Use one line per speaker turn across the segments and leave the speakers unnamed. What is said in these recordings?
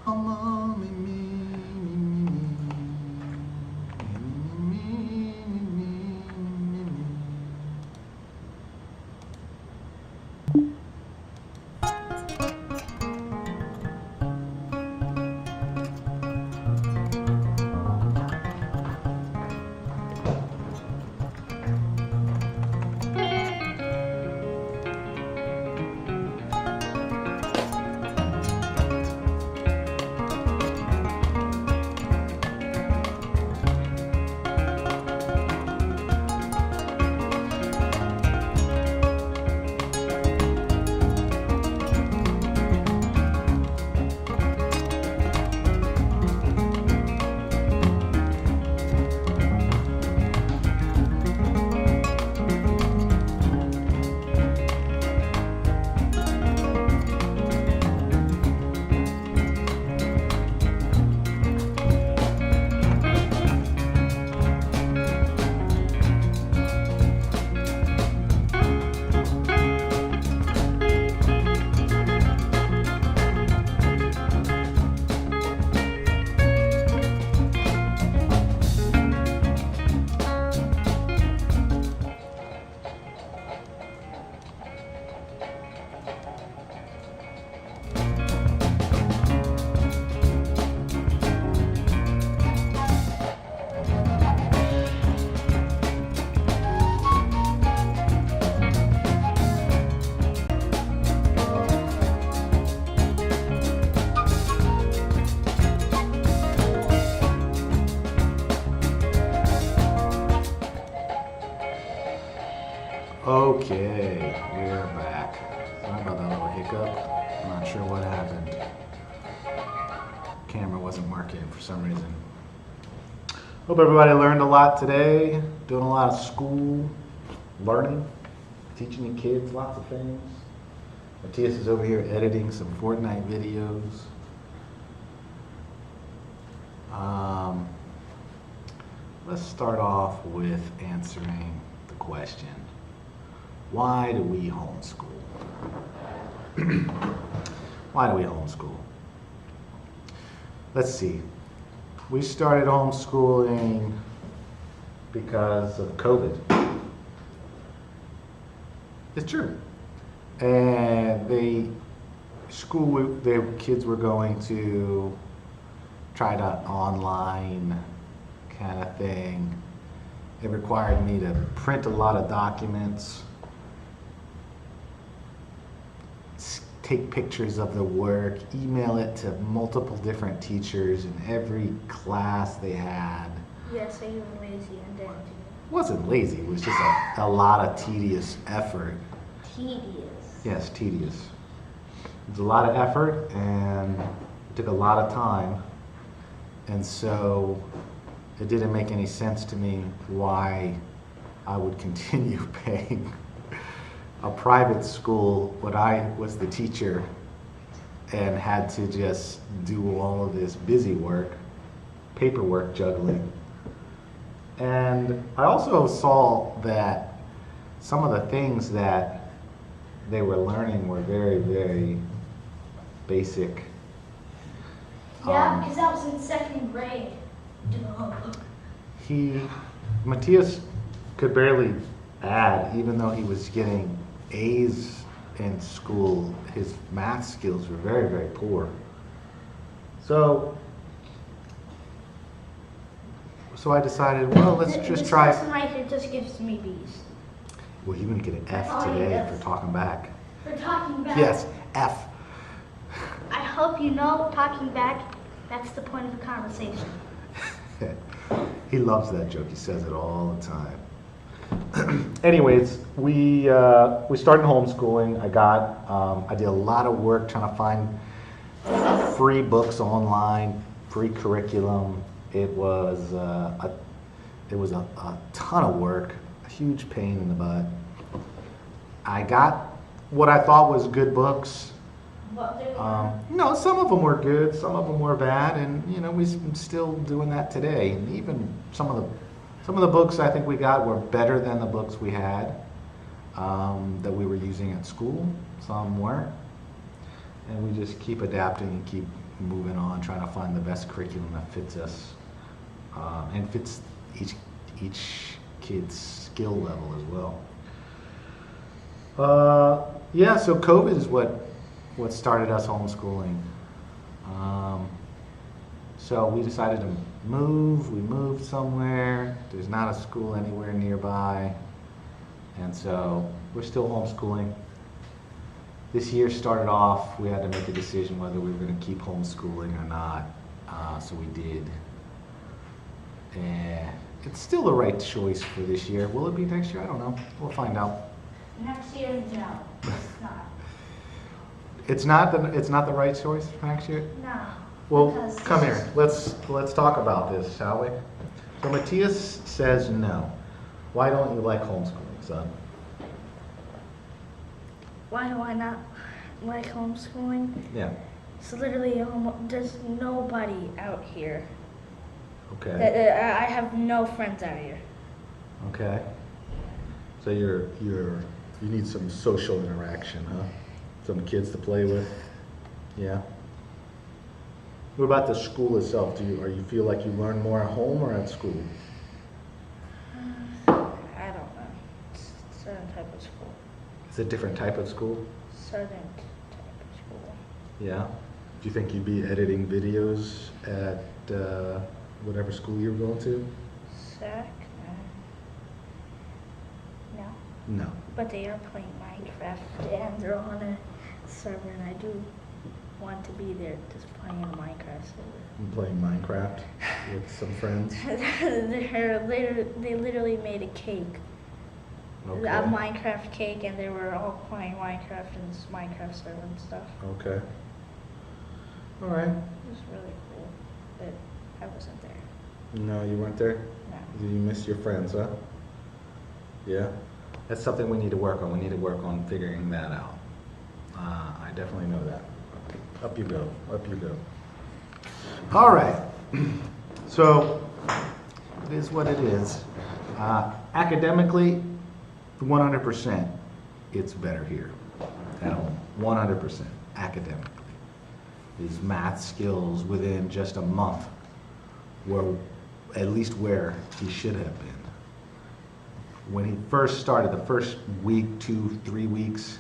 Oh, me, me, me, me, me. Okay, we're back. Sorry about that little hiccup. I'm not sure what happened. Camera wasn't working for some reason. Hope everybody learned a lot today. Doing a lot of school learning, teaching your kids lots of things. Matthias is over here editing some Fortnite videos. Let's start off with answering the question. Why do we homeschool? Why do we homeschool? Let's see. We started homeschooling because of COVID. It's true. And the kids were going to try to online kind of thing. It required me to print a lot of documents, take pictures of the work, email it to multiple different teachers in every class they had.
Yes, so you were lazy and didn't do it.
Wasn't lazy, it was just a lot of tedious effort.
Tedious.
Yes, tedious. It was a lot of effort and it took a lot of time. And so it didn't make any sense to me why I would continue paying a private school when I was the teacher and had to just do all of this busy work, paperwork juggling. And I also saw that some of the things that they were learning were very, very basic.
Yeah, because that was in second grade.
Matthias could barely add, even though he was getting A's in school. His math skills were very, very poor. So I decided, well, let's just try.
This person right here just gives me B's.
Well, you're going to get an F today for talking back.
For talking back?
Yes, F.
I hope you know talking back, that's the point of the conversation.
He loves that joke. He says it all the time. Anyways, we started homeschooling. I did a lot of work trying to find free books online, free curriculum. It was a ton of work, a huge pain in the butt. I got what I thought was good books. No, some of them were good, some of them were bad, and we're still doing that today. And even some of the books I think we got were better than the books we had that we were using at school. Some weren't, and we just keep adapting and keep moving on, trying to find the best curriculum that fits us and fits each kid's skill level as well. Yeah, so COVID is what started us homeschooling. So we decided to move. We moved somewhere. There's not a school anywhere nearby, and so we're still homeschooling. This year started off, we had to make a decision whether we were going to keep homeschooling or not, so we did. And it's still the right choice for this year. Will it be next year? I don't know. We'll find out.
Next year, no, it's not.
It's not the right choice for next year?
No.
Well,
because
come here. Let's talk about this, shall we? So Matthias says no. Why don't you like homeschooling, son?
Why do I not like homeschooling?
Yeah.
It's literally there's nobody out here.
Okay.
I have no friends out here.
Okay. So you need some social interaction, huh? Some kids to play with. Yeah. What about the school itself? Do you feel like you learn more at home or at school?
I don't know. It's a certain type of school.
It's a different type of school?
Certain type of school.
Yeah. Do you think you'd be editing videos at whatever school you're going to?
SAC? No.
No.
But they are playing Minecraft and they're on a server, and I do want to be there just playing a Minecraft server.
I'm playing Minecraft with some friends.
They literally made a cake.
Okay.
A Minecraft cake, and they were all playing Minecraft in this Minecraft server and stuff.
Okay. All right.
It was really cool, but I wasn't there.
No, you weren't there?
No.
Did you miss your friends, huh? Yeah. That's something we need to work on. We need to work on figuring that out. I definitely know that. Up you go. Up you go. All right. So it is what it is. Academically, 100%, it's better here at home. 100% academically. His math skills within just a month were at least where he should have been. When he first started, the first week, 2-3 weeks,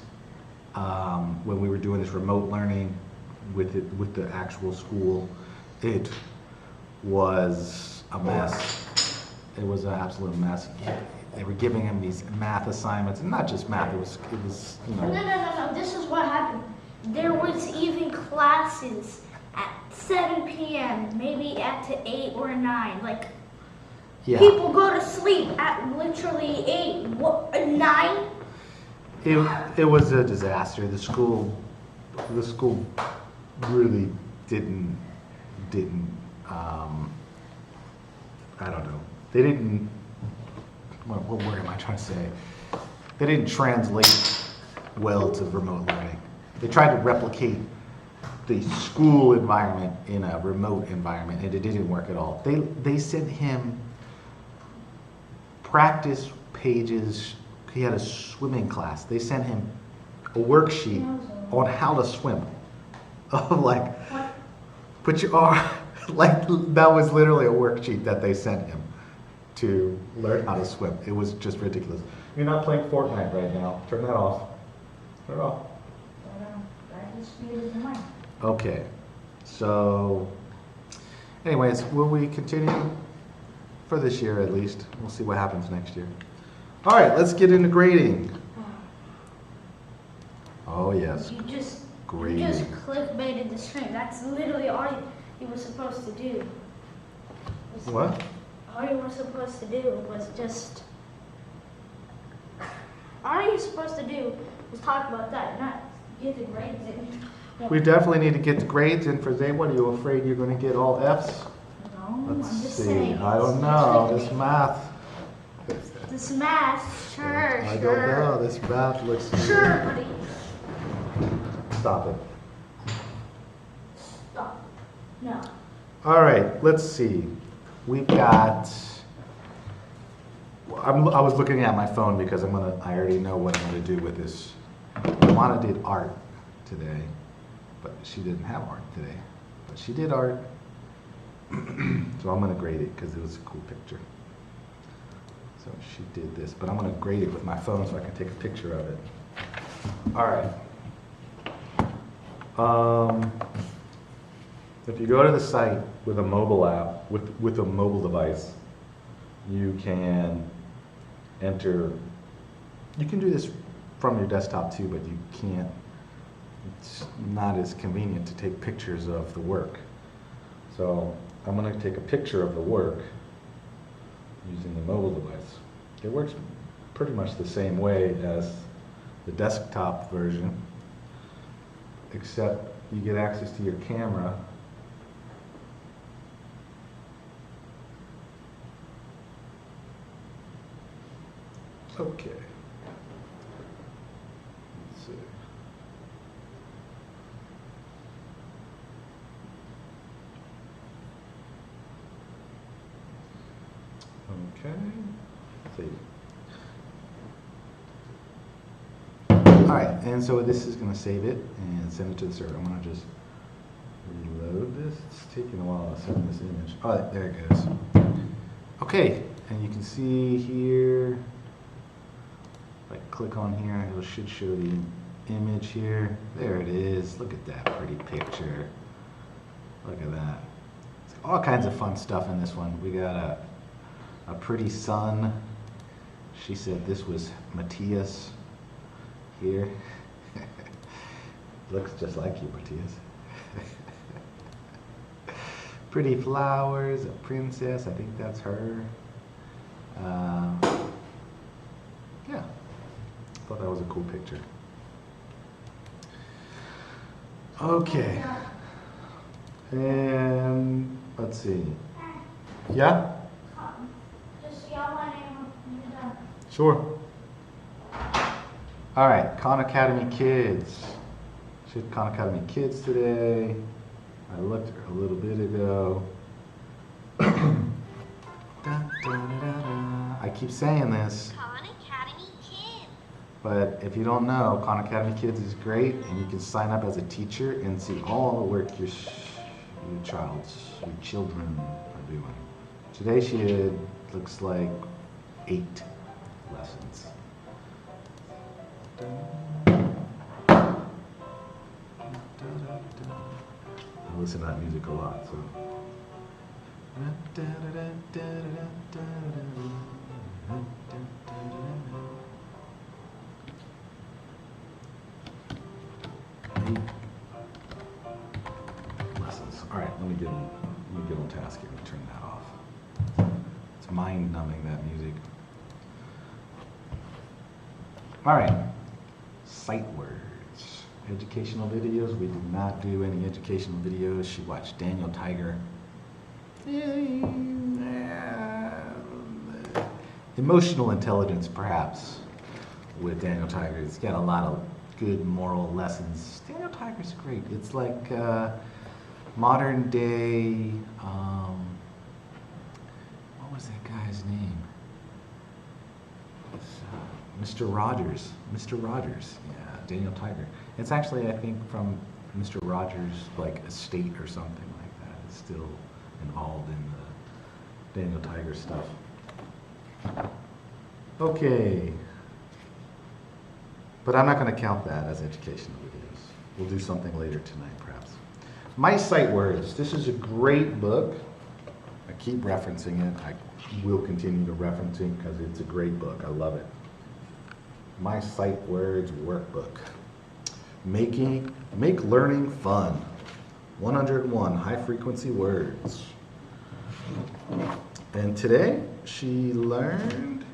when we were doing this remote learning with the actual school, it was a mess. It was an absolute mess. They were giving him these math assignments, and not just math. It was you know.
No. This is what happened. There was even classes at 7 p.m., maybe at 8 or 9. Like,
Yeah.
people go to sleep at literally 8, 9?
It was a disaster. The school really didn't I don't know. They didn't. What word am I trying to say? They didn't translate well to remote learning. They tried to replicate the school environment in a remote environment, and it didn't work at all. They sent him practice pages. He had a swimming class. They sent him a worksheet on how to swim. Of like, put your arm, like that was literally a worksheet that they sent him to learn how to swim. It was just ridiculous. You're not playing Fortnite right now. Turn that off. Turn it off.
I just muted the mic.
Okay. So, anyways, will we continue for this year at least? We'll see what happens next year. All right, let's get into grading. Oh yes,
You just
grading.
clickbaited the stream. That's literally all you were supposed to do.
What?
All you were supposed to do was just. All you were supposed to do was talk about that, not get the grades in.
We definitely need to get the grades in for Zay. What, are you afraid you're going to get all F's?
No,
Let's
I'm just
see.
saying.
I don't know. This math.
This math, sure,
I don't
sure.
know. This math looks.
Sure, buddy.
Stop it.
Stop. No.
All right, let's see. We've got. I was looking at my phone because I already know what I'm gonna do with this. Juana did art today, but she didn't have art today. But she did art. So I'm going to grade it because it was a cool picture. So she did this, but I'm going to grade it with my phone so I can take a picture of it. All right. If you go to the site with a mobile app, with a mobile device, you can enter, you can do this from your desktop too, but you can't, it's not as convenient to take pictures of the work. So I'm going to take a picture of the work using the mobile device. It works pretty much the same way as the desktop version, except you get access to your camera. Okay. Let's see. Okay. Save. All right, and so this is going to save it and send it to the server. I'm going to just reload this. It's taking a while to send this image. Oh, there it goes. Okay, and you can see here, if I click on here, it should show the image here. There it is. Look at that pretty picture. Look at that. It's all kinds of fun stuff in this one. We got a pretty sun. She said this was Matthias here. Looks just like you, Matthias. Pretty flowers, a princess, I think that's her. Yeah, thought that was a cool picture. Okay, and let's see. Yeah?
Just yell my name when you're done.
Sure. All right, Khan Academy Kids. She had Khan Academy Kids today. I looked a little bit ago. Da, da, da, da. I keep saying this,
Khan Academy Kids.
but if you don't know, Khan Academy Kids is great, and you can sign up as a teacher and see all the work your children are doing. Today she had, looks like 8 lessons. I listen to that music a lot, so. Lessons. All right, let me get on task here. Let me turn that off. It's mind-numbing, that music. All right, sight words. Educational videos. We did not do any educational videos. She watched Daniel Tiger. Emotional intelligence, perhaps, with Daniel Tiger. It's got a lot of good moral lessons. Daniel Tiger's great. It's like modern day, what was that guy's name? Mr. Rogers. Mr. Rogers, yeah, Daniel Tiger. It's actually, I think, from Mr. Rogers' like estate or something like that. It's still involved in the Daniel Tiger stuff. Okay. But I'm not going to count that as educational videos. We'll do something later tonight, perhaps. My Sight Words. This is a great book. I keep referencing it. I will continue to reference it because it's a great book. I love it. My Sight Words Workbook. Make learning fun. 101 high frequency words. And today she learned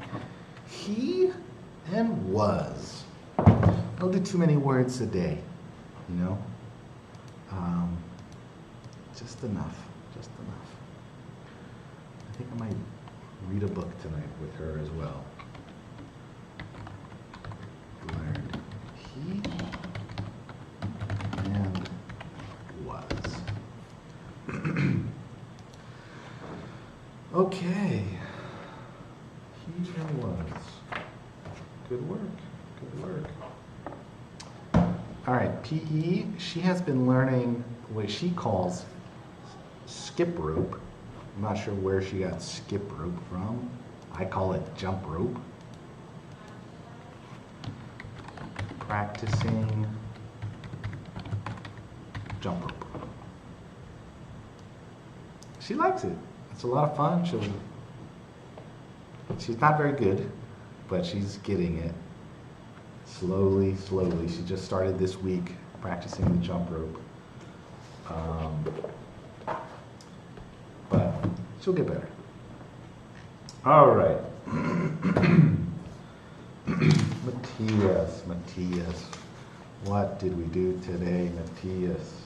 he and was. Don't do too many words a day, you know. Just enough. Just enough. I think I might read a book tonight with her as well. Learned he and was. Okay. He and was. Good work. Good work. All right, PE. She has been learning what she calls skip rope. I'm not sure where she got skip rope from. I call it jump rope. Practicing jump rope. She likes it. It's a lot of fun. She's not very good, but she's getting it. Slowly, slowly. She just started this week practicing the jump rope. But she'll get better. All right. Matthias. What did we do today, Matthias?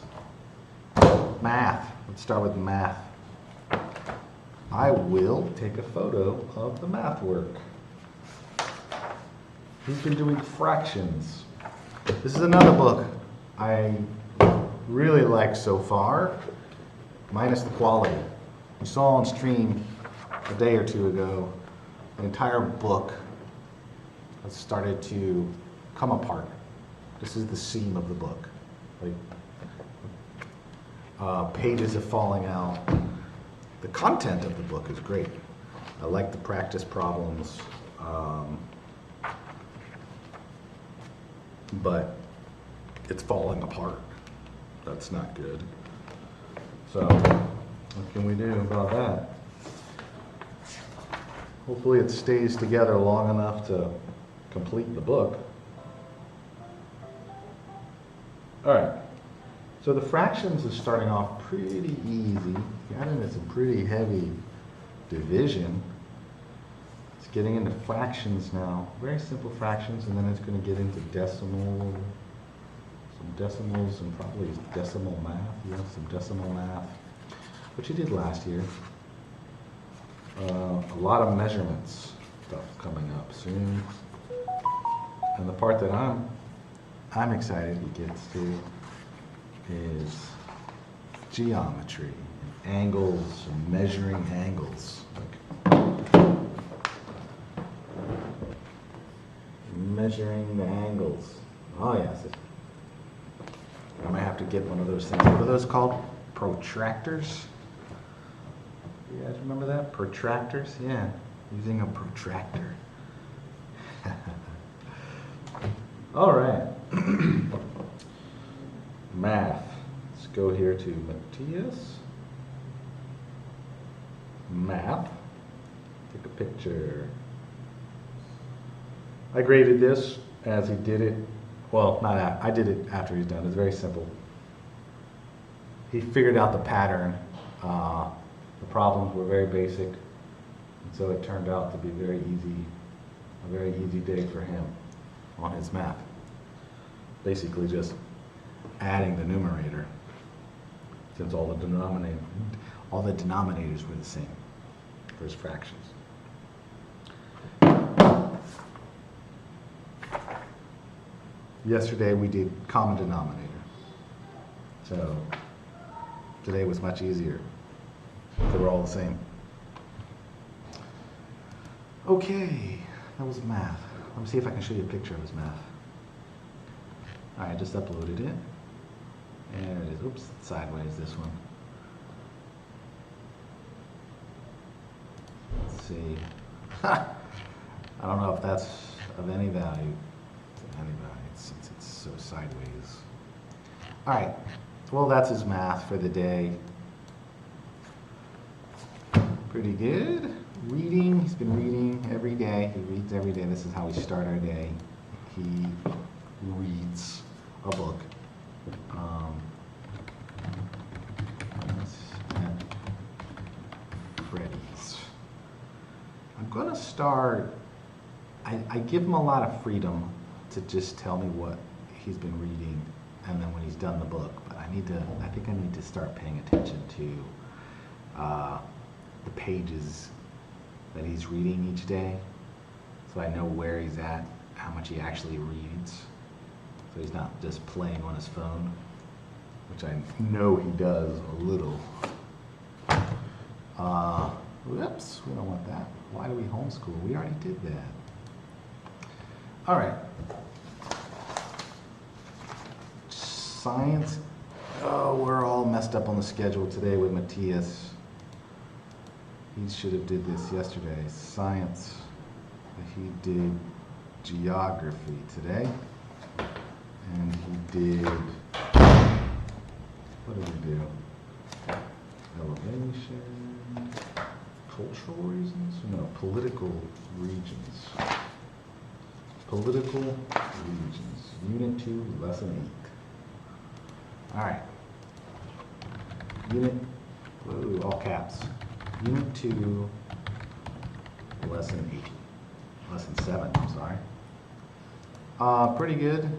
Math. Let's start with math. I will take a photo of the math work. He's been doing fractions. This is another book I really like so far, minus the quality. We saw on stream a day or two ago, the entire book has started to come apart. This is the seam of the book. Like pages are falling out. The content of the book is great. I like the practice problems, but it's falling apart. That's not good. So, what can we do about that? Hopefully it stays together long enough to complete the book. All right, so the fractions is starting off pretty easy. Got into some pretty heavy division. It's getting into fractions now, very simple fractions, and then it's going to get into some decimals, and probably decimal math. Yeah, some decimal math, which you did last year. A lot of measurements stuff coming up soon. And the part that I'm excited he gets to is geometry, and angles, and measuring angles. Measuring the angles. Oh yes. I might have to get one of those things. What are those called? Protractors? You guys remember that? Protractors? Yeah, using a protractor. All right. Math. Let's go here to Matthias. Math. Take a picture. I graded this as he did it. Well, not after. I did it after he's done. It's very simple. He figured out the pattern. The problems were very basic, and so it turned out to be very easy. A very easy day for him on his math. Basically, just adding the numerator, since all the denominators were the same for his fractions. Yesterday we did common denominator, so today was much easier. They were all the same. Okay, that was math. Let me see if I can show you a picture of his math. All right, I just uploaded it. There it is. Oops, sideways, this one. Let's see. I don't know if that's of any value to anybody since it's so sideways. All right, well, that's his math for the day. Pretty good. Reading, he's been reading every day. He reads every day. This is how we start our day. He reads a book. At Freddy's. I'm gonna start, I give him a lot of freedom to just tell me what he's been reading, and then when he's done the book. But I think I need to start paying attention to the pages that he's reading each day, so I know where he's at, how much he actually reads, so he's not just playing on his phone, which I know he does a little. Whoops, we don't want that. Why do we homeschool? We already did that. All right. Science. Oh, we're all messing messed up on the schedule today with Matthias. He should have did this yesterday. Science. He did geography today. And he did, what did he do? Elevation, cultural reasons? No, political regions. Political regions. Unit 2, lesson 8. All right. Unit, whoa, all caps. Unit 2, lesson 8. Lesson 7, I'm sorry. Pretty good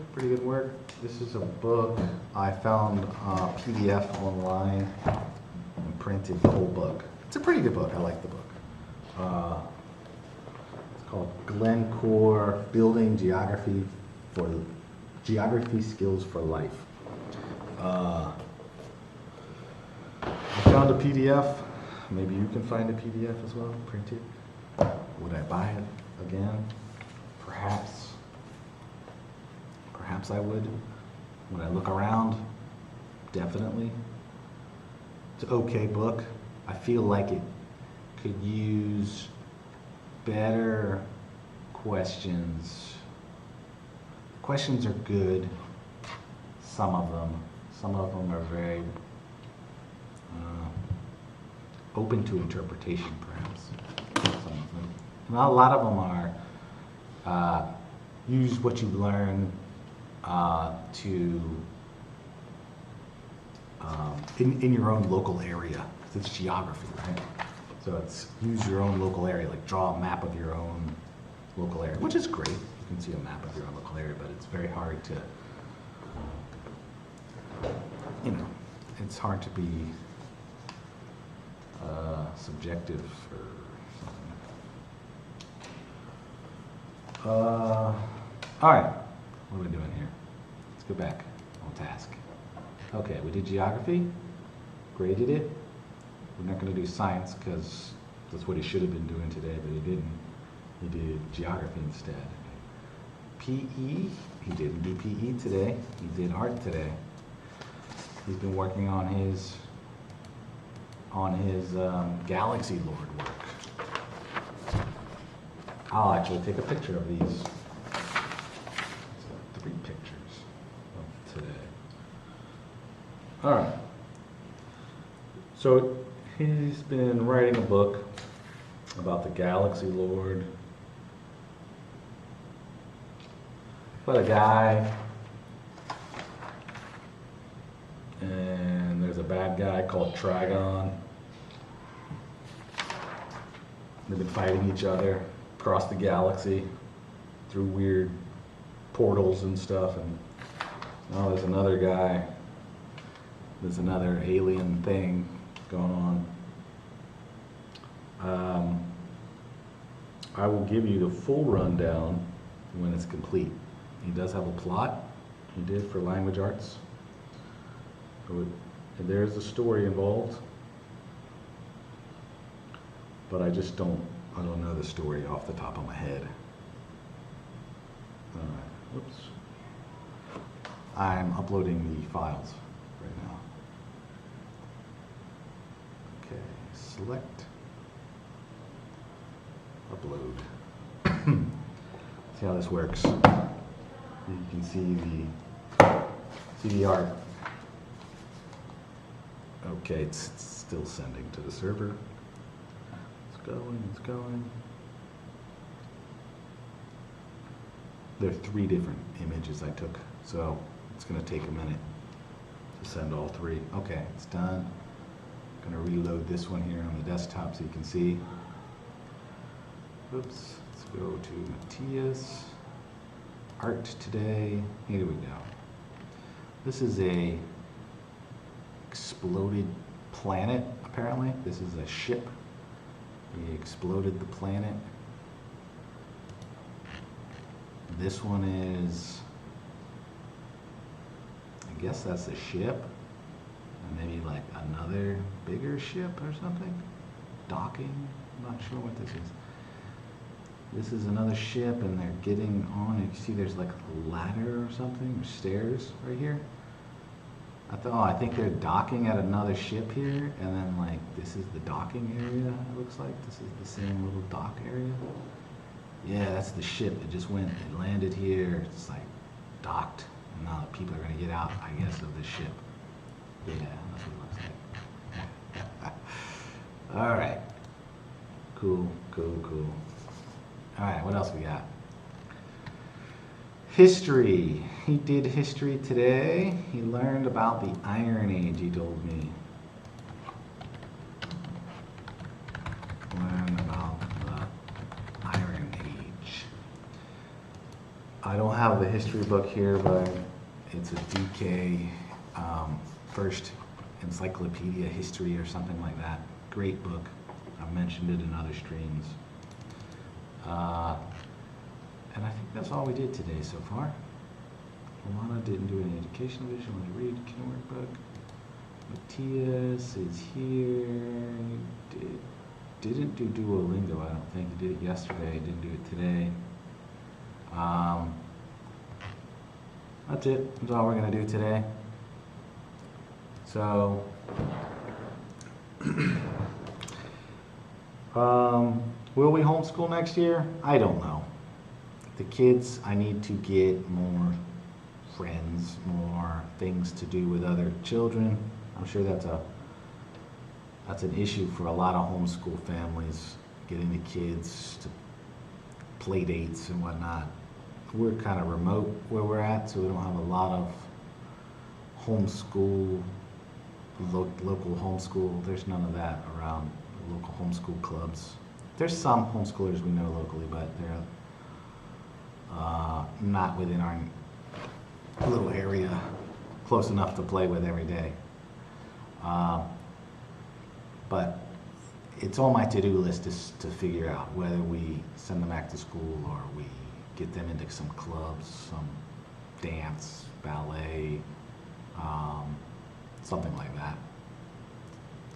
work. This is a book. I found a PDF online and printed the whole book. It's a pretty good book. I like the book. It's called Glencore Building Geography Skills for Life. I found a PDF. Maybe you can find a PDF as well, printed. Would I buy it again? Perhaps. Perhaps I would. When I look around, definitely. It's an okay book. I feel like it could use better questions. Questions are good, some of them. Some of them are very open to interpretation, perhaps. Some of them. And a lot of them are use what you learn in your own local area. It's geography, right? So it's use your own local area, like draw a map of your own local area, which is great. You can see a map of your own local area, but it's very hard to, it's hard to be subjective or something. All right, what are we doing here? Let's go back on task. Okay, we did geography, graded it. We're not going to do science because that's what he should have been doing today, but he didn't. He did geography instead. PE, he didn't do PE today. He did art today. He's been working on his Galaxy Lord work. I'll actually take a picture of these. So 3 pictures of today. All right. So he's been writing a book about the Galaxy Lord. But a guy, and there's a bad guy called Trigon. They've been fighting each other across the galaxy through weird portals and stuff. And now there's another guy. There's another alien thing going on. I will give you the full rundown when it's complete. He does have a plot. He did for language arts. So there's a story involved, but I don't know the story off the top of my head. Whoops. I'm uploading the files right now. Okay, select, upload. See how this works. You can see the art. Okay, it's still sending to the server. It's going. There are 3 different images I took, so it's going to take a minute to send all 3. Okay, it's done. I'm going to reload this one here on the desktop so you can see. Oops, let's go to Matthias. Art today. Here we go. This is a exploded planet, apparently. This is a ship. He exploded the planet. This one is, I guess that's a ship. And maybe like another bigger ship or something. Docking, I'm not sure what this is. This is another ship and they're getting on. You can see there's like a ladder or something, or stairs right here. I thought, oh, I think they're docking at another ship here, and then like this is the docking area. It looks like this is the same little dock area. Yeah, that's the ship. It just went. It landed here. It's like docked, and now the people are gonna get out, I guess, of the ship. Yeah, that's what it looks like. All right. Cool, cool, cool. All right, what else we got? History. He did history today. He learned about the Iron Age, he told me. Learn about the Iron Age. I don't have the history book here, but it's a DK First Encyclopedia History or something like that. Great book. I've mentioned it in other streams. And I think that's all we did today so far. Alana didn't do any educational vision, wanted to read the workbook. Matthias is here. Didn't do Duolingo, I don't think. He did it yesterday, didn't do it today. That's it. That's all we're gonna do today. So, will we homeschool next year? I don't know. The kids, I need to get more friends, more things to do with other children. I'm sure that's an issue for a lot of homeschool families, getting the kids to play dates and whatnot. We're kind of remote where we're at, so we don't have a lot of homeschool, local homeschool. There's none of that around local homeschool clubs. There's some homeschoolers we know locally, but they're not within our little area close enough to play with every day. But it's on my to-do list to figure out whether we send them back to school or we get them into some clubs, some dance, ballet, something like that.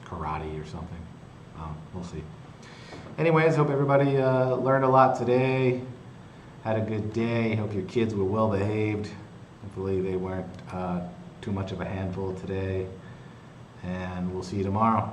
Karate or something. We'll see. Anyways, hope everybody learned a lot today. Had a good day. Hope your kids were well behaved. Hopefully they weren't too much of a handful today. And we'll see you tomorrow.